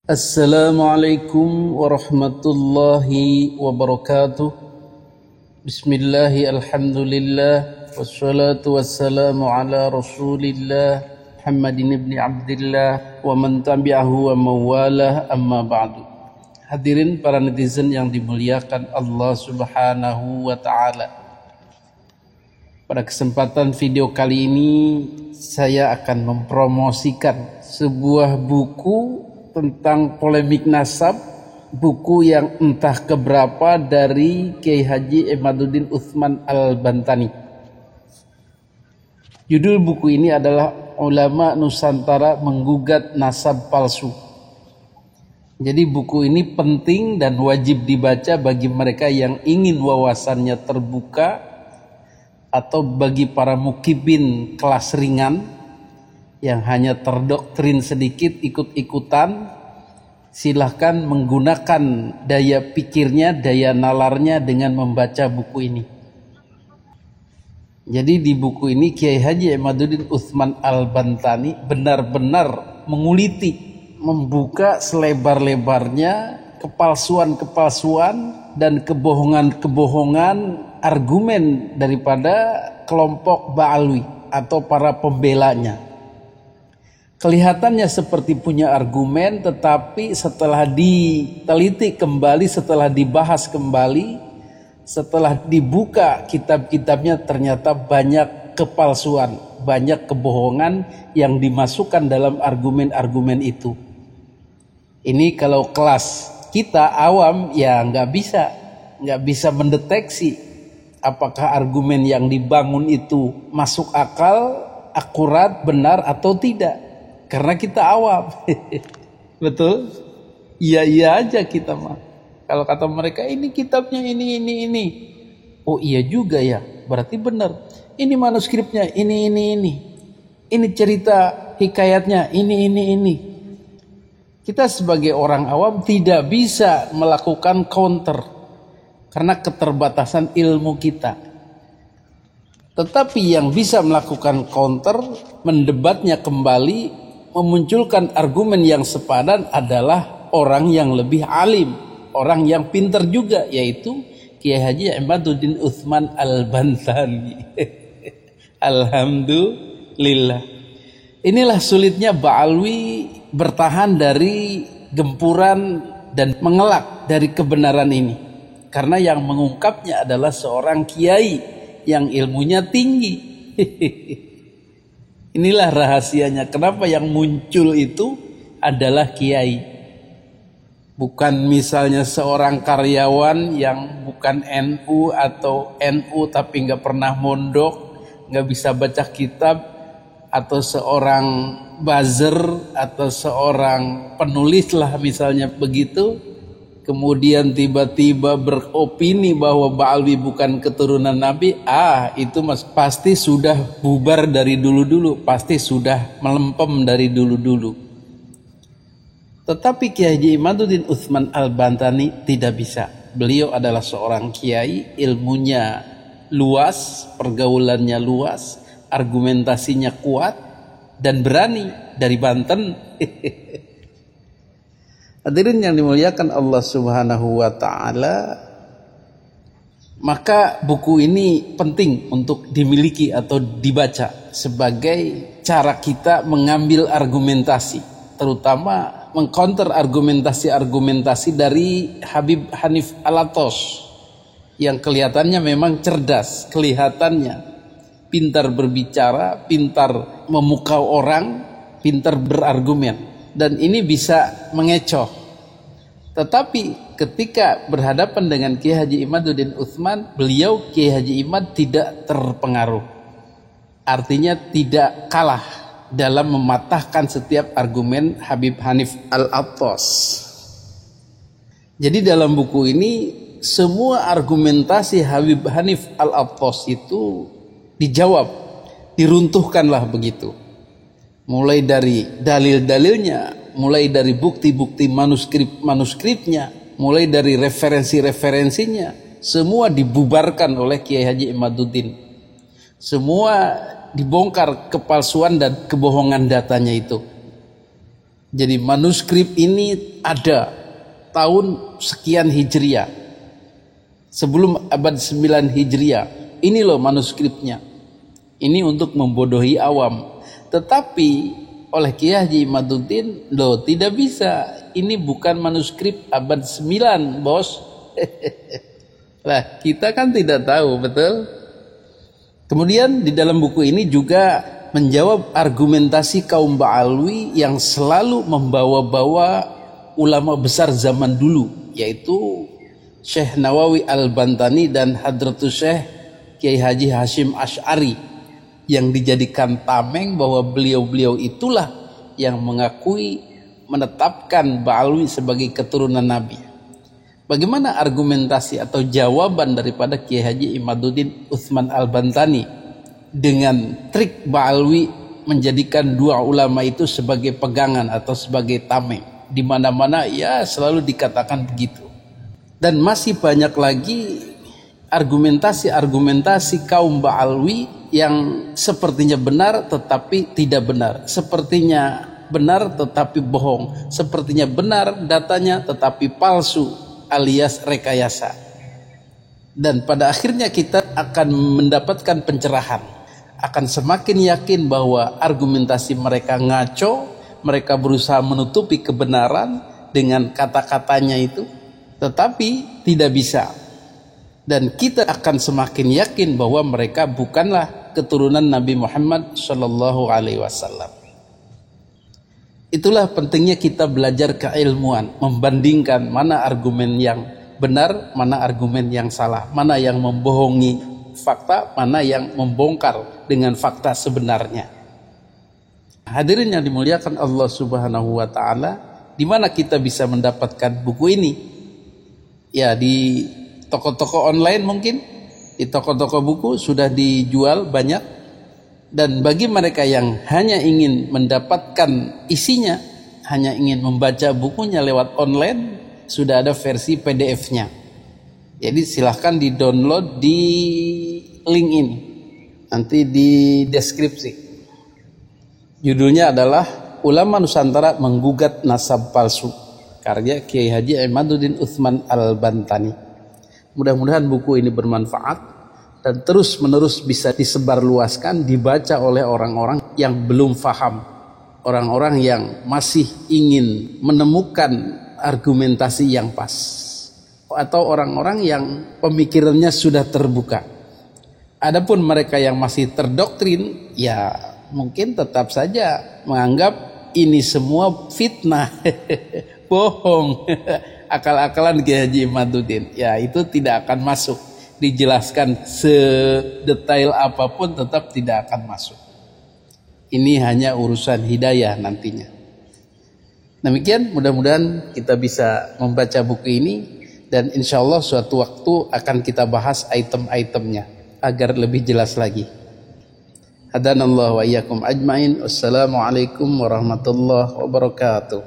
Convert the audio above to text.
Assalamualaikum warahmatullahi wabarakatuh. Bismillahi alhamdulillah. Wassalatu wassalamu ala rasulillah Muhammadin ibn Abdillah wa man tabi'ahu wa mawalah, amma ba'du. Hadirin para netizen yang dimuliakan Allah subhanahu wa ta'ala, pada kesempatan video kali ini saya akan mempromosikan sebuah buku tentang polemik nasab, buku yang entah keberapa dari Kiai Haji Imaduddin Utsman Al-Bantani. Judul buku ini adalah Ulama Nusantara Menggugat Nasab Palsu. Jadi buku ini penting dan wajib dibaca bagi mereka yang ingin wawasannya terbuka, atau bagi para mukibin kelas ringan yang hanya terdoktrin sedikit, ikut-ikutan. Silahkan menggunakan daya pikirnya, daya nalarnya dengan membaca buku ini. Jadi di buku ini Kiai Haji Imaduddin Utsman Al-Bantani benar-benar menguliti, membuka selebar-lebarnya kepalsuan-kepalsuan dan kebohongan-kebohongan argumen daripada kelompok Ba'alwi atau para pembelanya. Kelihatannya seperti punya argumen, tetapi setelah diteliti kembali, setelah dibahas kembali, setelah dibuka kitab-kitabnya, ternyata banyak kepalsuan, banyak kebohongan yang dimasukkan dalam argumen-argumen itu. Ini kalau kelas kita awam ya nggak bisa mendeteksi apakah argumen yang dibangun itu masuk akal, akurat, benar atau tidak. Karena kita awam. Betul? Iya aja kita mah. Kalau kata mereka ini kitabnya ini. Oh iya juga ya, berarti benar. Ini manuskripnya ini. Ini cerita hikayatnya ini. Kita sebagai orang awam tidak bisa melakukan counter karena keterbatasan ilmu kita. Tetapi yang bisa melakukan counter, mendebatnya kembali, memunculkan argumen yang sepadan adalah orang yang lebih alim, orang yang pintar juga, yaitu Kiai Haji Imaduddin Utsman Al-Bantani. Alhamdulillah. Inilah sulitnya Ba'alwi bertahan dari gempuran dan mengelak dari kebenaran ini. Karena yang mengungkapnya adalah seorang kiai yang ilmunya tinggi. Inilah rahasianya. Kenapa yang muncul itu adalah kiai. Bukan misalnya seorang karyawan yang bukan NU atau NU tapi nggak pernah mondok, nggak bisa baca kitab, atau seorang buzzer atau seorang penulis lah misalnya begitu. Kemudian tiba-tiba beropini bahwa Ba'alwi bukan keturunan Nabi, itu pasti sudah bubar dari dulu-dulu, pasti sudah melempem dari dulu-dulu. Tetapi Kiai Haji Imaduddin Utsman Al-Bantani tidak bisa. Beliau adalah seorang kiai, ilmunya luas, pergaulannya luas, argumentasinya kuat dan berani, dari Banten. Hadirin yang dimuliakan Allah subhanahu wa ta'ala, maka buku ini penting untuk dimiliki atau dibaca sebagai cara kita mengambil argumentasi, terutama mengcounter argumentasi dari Habib Hanif Alatos yang kelihatannya memang cerdas, kelihatannya pintar berbicara, pintar memukau orang, pintar berargumen. Dan ini bisa mengecoh. Tetapi ketika berhadapan dengan Kiai Haji Imaduddin Utsman, beliau Kiai Haji Imad tidak terpengaruh. Artinya tidak kalah dalam mematahkan setiap argumen Habib Hanif Al-Attas. Jadi dalam buku ini semua argumentasi Habib Hanif Al-Attas itu dijawab, diruntuhkanlah begitu. Mulai dari dalil-dalilnya, mulai dari bukti-bukti manuskripnya, mulai dari referensi-referensinya, semua dibubarkan oleh Kiai Haji Imaduddin. Semua dibongkar kepalsuan dan kebohongan datanya itu. Jadi manuskrip ini ada tahun sekian Hijriah, sebelum abad 9 Hijriah. Ini loh manuskripnya. Ini untuk membodohi awam. Tetapi oleh Kiai Haji Imaduddin, loh tidak bisa. Ini bukan manuskrip abad 9, bos. Lah, kita kan tidak tahu, betul? Kemudian di dalam buku ini juga menjawab argumentasi kaum Ba'alwi yang selalu membawa-bawa ulama besar zaman dulu, yaitu Syekh Nawawi Al-Bantani dan Hadratus Syekh Kiai Haji Hashim Asy'ari, yang dijadikan tameng bahwa beliau-beliau itulah yang mengakui menetapkan Ba'alwi sebagai keturunan Nabi. Bagaimana argumentasi atau jawaban daripada Kiai Haji Imaduddin Utsman Al-Bantani dengan trik Ba'alwi menjadikan dua ulama itu sebagai pegangan atau sebagai tameng? Di mana-mana ya selalu dikatakan begitu. Dan masih banyak lagi argumentasi kaum Ba'alwi yang sepertinya benar tetapi tidak benar, sepertinya benar tetapi bohong, sepertinya benar datanya tetapi palsu alias rekayasa. Dan pada akhirnya kita akan mendapatkan pencerahan, akan semakin yakin bahwa argumentasi mereka ngaco, mereka berusaha menutupi kebenaran dengan kata-katanya itu, tetapi tidak bisa. Dan kita akan semakin yakin bahwa mereka bukanlah keturunan Nabi Muhammad Shallallahu Alaihi Wasallam. Itulah pentingnya kita belajar keilmuan, membandingkan mana argumen yang benar, mana argumen yang salah, mana yang membohongi fakta, mana yang membongkar dengan fakta sebenarnya. Hadirin yang dimuliakan Allah Subhanahu wa taala, di mana kita bisa mendapatkan buku ini? Ya, di toko-toko online mungkin, di toko-toko buku sudah dijual banyak. Dan bagi mereka yang hanya ingin mendapatkan isinya, hanya ingin membaca bukunya lewat online, sudah ada versi PDF-nya. Jadi silahkan di-download di link ini, nanti di deskripsi. Judulnya adalah Ulama Nusantara Menggugat Nasab Palsu, karya Kiai Haji Imaduddin Utsman Al-Bantani. Mudah-mudahan buku ini bermanfaat dan terus-menerus bisa disebarluaskan, dibaca oleh orang-orang yang belum paham, orang-orang yang masih ingin menemukan argumentasi yang pas, atau orang-orang yang pemikirannya sudah terbuka. Adapun mereka yang masih terdoktrin, ya mungkin tetap saja menganggap ini semua fitnah, bohong, akal-akalan Kiai Haji Imaduddin. Ya, itu tidak akan masuk. Dijelaskan sedetail apapun tetap tidak akan masuk. Ini hanya urusan hidayah nantinya. Demikian, mudah-mudahan kita bisa membaca buku ini, dan insya Allah suatu waktu akan kita bahas item-itemnya agar lebih jelas lagi. Hadanallahu wa iyyakum ajmain. Wassalamualaikum warahmatullahi wabarakatuh.